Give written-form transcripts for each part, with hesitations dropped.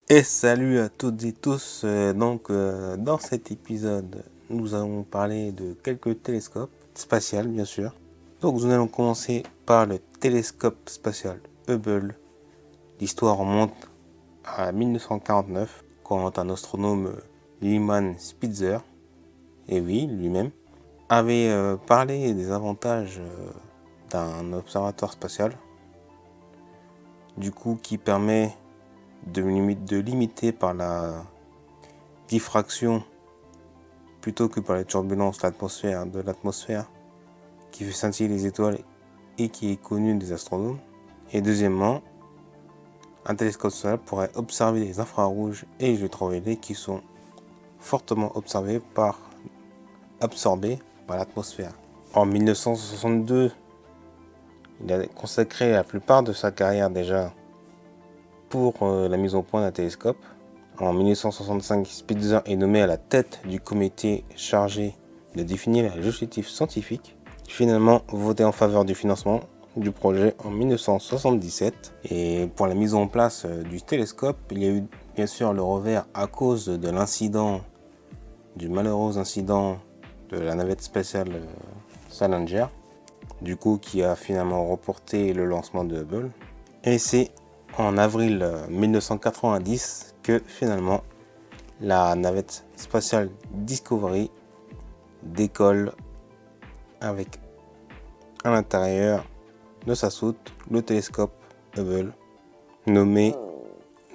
Et salut à toutes et tous. Dans cet épisode, nous allons parler de quelques télescopes spatials, bien sûr. Donc, nous allons commencer par le télescope spatial Hubble. L'histoire remonte à 1949, quand un astronome, Lyman Spitzer, et oui, lui-même, avait parlé des avantages d'un observatoire spatial, du coup, qui permet de limiter par la diffraction plutôt que par les turbulences de l'atmosphère qui fait scintiller les étoiles et qui est connu des astronomes. Et deuxièmement, un télescope solaire pourrait observer les infrarouges et les ultraviolets qui sont fortement absorbés par l'atmosphère. En 1962, il a consacré la plupart de sa carrière déjà pour la mise au point d'un télescope. En 1965, Spitzer est nommé à la tête du comité chargé de définir les objectifs scientifiques, finalement voté en faveur du financement du projet en 1977. Et pour la mise en place du télescope, il y a eu bien sûr le revers à cause de du malheureux incident de la navette spatiale Challenger, du coup qui a finalement reporté le lancement de Hubble. Et c'est en avril 1990 que finalement la navette spatiale Discovery décolle avec à l'intérieur de sa soute le télescope Hubble, nommé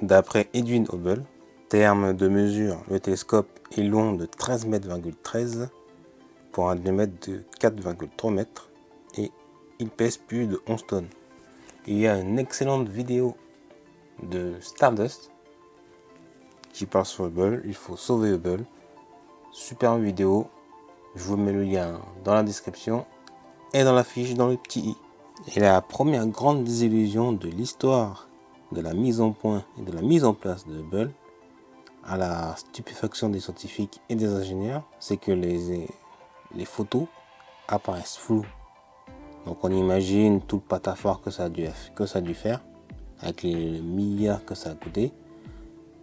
d'après Edwin Hubble. Terme de mesure, le télescope est long de 13,13 m pour un diamètre de 4,3 m et il pèse plus de 11 tonnes. Il y a une excellente vidéo de Stardust qui parle sur Hubble. Il faut sauver Hubble. Super vidéo. Je vous mets le lien dans la description et dans la fiche dans le petit i. Et la première grande désillusion de l'histoire de la mise en point et de la mise en place de Hubble, à la stupéfaction des scientifiques et des ingénieurs, c'est que les photos apparaissent floues. Donc on imagine tout le patafort que ça a dû faire, avec les milliards que ça a coûté.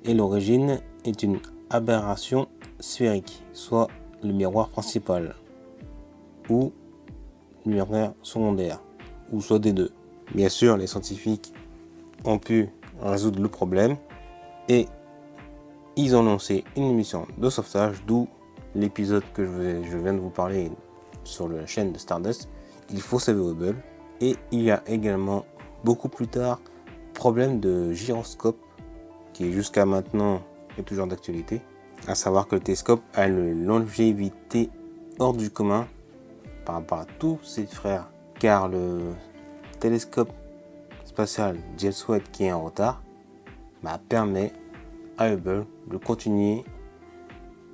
Et l'origine est une aberration sphérique, soit le miroir principal, ou le miroir secondaire, ou soit des deux. Bien sûr, les scientifiques ont pu résoudre le problème et ils ont lancé une mission de sauvetage, d'où l'épisode que je viens de vous parler sur la chaîne de Stardust. Il faut sauver Hubble. Et il y a également, beaucoup plus tard, problème de gyroscope qui jusqu'à maintenant est toujours d'actualité, à savoir que le télescope a une longévité hors du commun par rapport à tous ses frères, car le télescope spatial James Webb qui est en retard permet à Hubble de continuer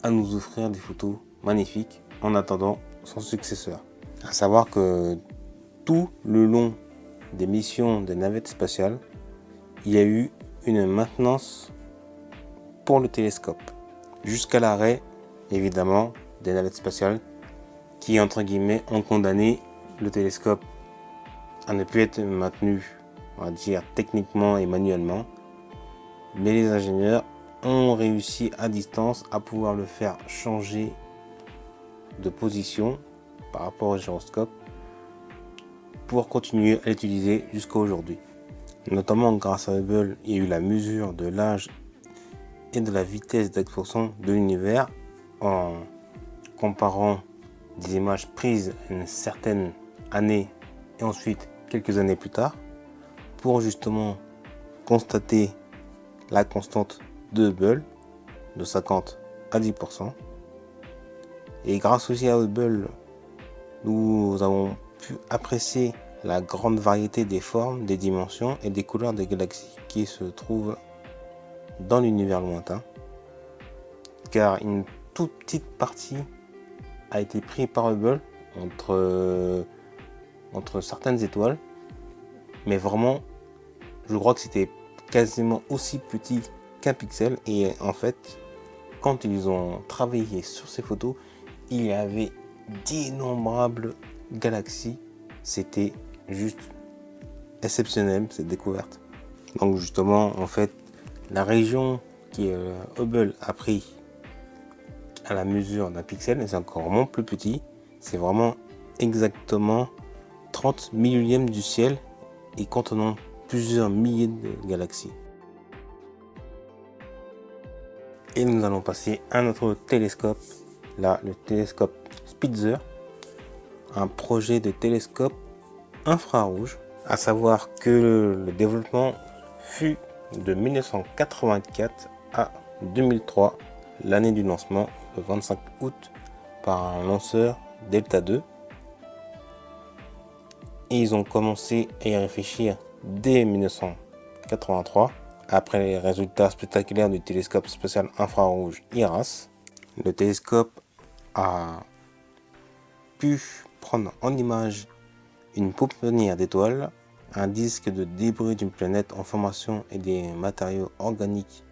à nous offrir des photos magnifiques en attendant son successeur. À savoir que tout le long des missions des navettes spatiales, il y a eu une maintenance pour le télescope, jusqu'à l'arrêt évidemment des navettes spatiales qui entre guillemets ont condamné le télescope à ne plus être maintenu, on va dire techniquement et manuellement, mais les ingénieurs ont réussi à distance à pouvoir le faire changer de position par rapport au gyroscope pour continuer à l'utiliser jusqu'à aujourd'hui. Notamment grâce à Hubble, il y a eu la mesure de l'âge et de la vitesse d'expansion de l'univers en comparant des images prises une certaine année et ensuite quelques années plus tard pour justement constater la constante de Hubble de 50 à 10%. Et grâce aussi à Hubble, nous avons pu apprécier la grande variété des formes, des dimensions et des couleurs des galaxies qui se trouvent dans l'univers lointain, car une toute petite partie a été prise par Hubble entre certaines étoiles, mais vraiment je crois que c'était quasiment aussi petit qu'un pixel. Et en fait, quand ils ont travaillé sur ces photos, il y avait d'innombrables galaxies. C'était juste exceptionnel cette découverte. Donc justement, en fait, La région qui Hubble a pris à la mesure d'un pixel, c'est encore vraiment plus petit. C'est vraiment exactement 30 millionièmes du ciel et contenant plusieurs milliers de galaxies. Et nous allons passer à notre télescope, là le télescope Spitzer, un projet de télescope infrarouge, à savoir que le développement fut de 1984 à 2003, l'année du lancement, le 25 août, par un lanceur Delta II. Et ils ont commencé à y réfléchir dès 1983, après les résultats spectaculaires du télescope spatial infrarouge IRAS. Le télescope a pu prendre en image une pouponnière d'étoiles, un disque de débris d'une planète en formation et des matériaux organiques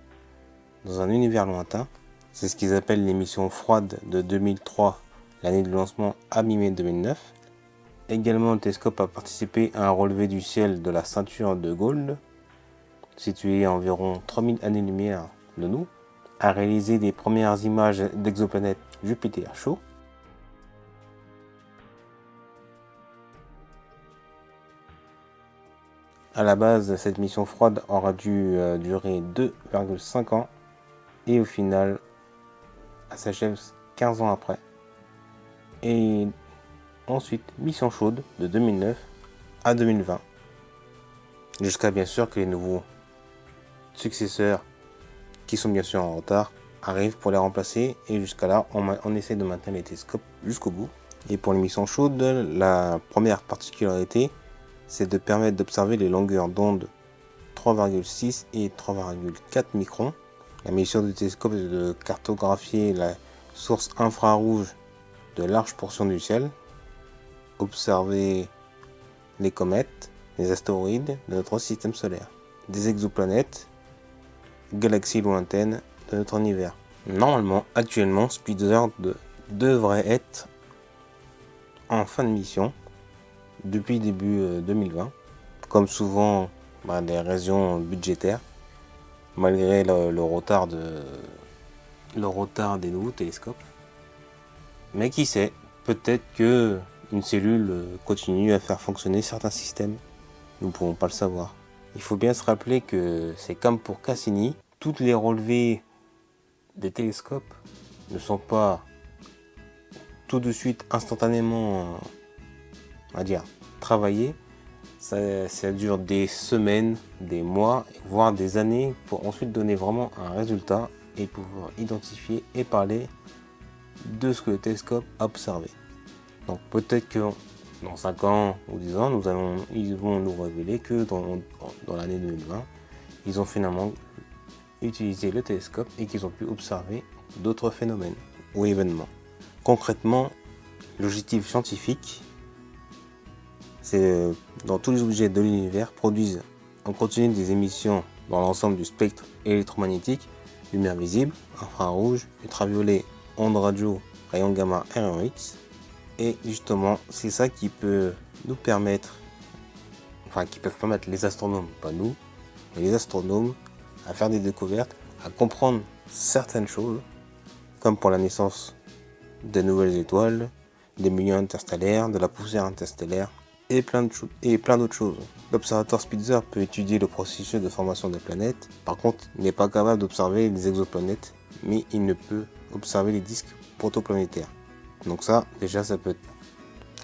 dans un univers lointain. C'est ce qu'ils appellent l'émission froide de 2003, l'année de lancement à mi-mai 2009. Également, le télescope a participé à un relevé du ciel de la ceinture de Gould, située à environ 3000 années-lumière de nous, a réalisé des premières images d'exoplanètes Jupiter chaud. À la base, cette mission froide aura dû durer 2,5 ans et au final, elle s'achève 15 ans après. Et ensuite, mission chaude de 2009 à 2020, jusqu'à bien sûr que les nouveaux successeurs, qui sont bien sûr en retard, arrivent pour les remplacer. Et jusqu'à là, on essaie de maintenir les télescopes jusqu'au bout. Et pour les missions chaudes, la première particularité, c'est de permettre d'observer les longueurs d'onde 3,6 et 3,4 microns. La mission du télescope est de cartographier la source infrarouge de larges portions du ciel, observer les comètes, les astéroïdes de notre système solaire, des exoplanètes, galaxies lointaines de notre univers. Normalement, actuellement, Spitzer devrait être en fin de mission depuis début 2020, comme souvent des raisons budgétaires, malgré le retard des nouveaux télescopes. Mais qui sait, peut-être que une cellule continue à faire fonctionner certains systèmes. Nous ne pouvons pas le savoir. Il faut bien se rappeler que c'est comme pour Cassini, toutes les relevés des télescopes ne sont pas tout de suite instantanément, on va dire, travaillés. Ça dure des semaines, des mois, voire des années pour ensuite donner vraiment un résultat et pouvoir identifier et parler de ce que le télescope a observé. Donc peut-être que dans 5 ans ou 10 ans, ils vont nous révéler que dans l'année 2020, ils ont finalement utilisé le télescope et qu'ils ont pu observer d'autres phénomènes ou événements. Concrètement, l'objectif scientifique, c'est dans tous les objets de l'univers produisent en continu des émissions dans l'ensemble du spectre électromagnétique, lumière visible, infrarouge, ultraviolet, ondes radio, rayons gamma et rayons X. Et justement, c'est ça qui peut nous permettre, qui peuvent permettre les astronomes, pas nous, mais les astronomes, à faire des découvertes, à comprendre certaines choses, comme pour la naissance de nouvelles étoiles, des milieux interstellaires, de la poussière interstellaire, et plein d'autres choses. L'observatoire Spitzer peut étudier le processus de formation des planètes. Par contre, il n'est pas capable d'observer les exoplanètes, mais il ne peut observer les disques protoplanétaires. Donc ça, déjà, ça peut être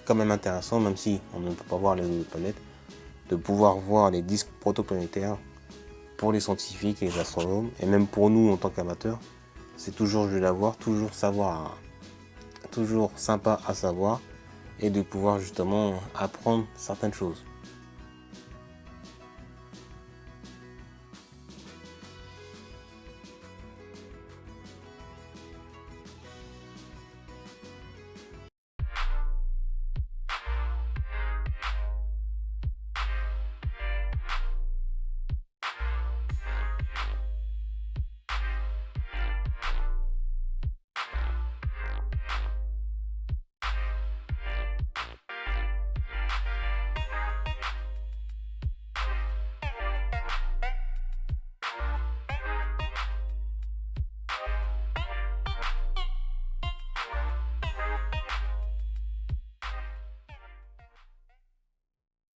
quand même intéressant, même si on ne peut pas voir les exoplanètes, de pouvoir voir les disques protoplanétaires pour les scientifiques et les astronomes, et même pour nous en tant qu'amateurs. C'est toujours joli à voir, toujours sympa à savoir, et de pouvoir justement apprendre certaines choses.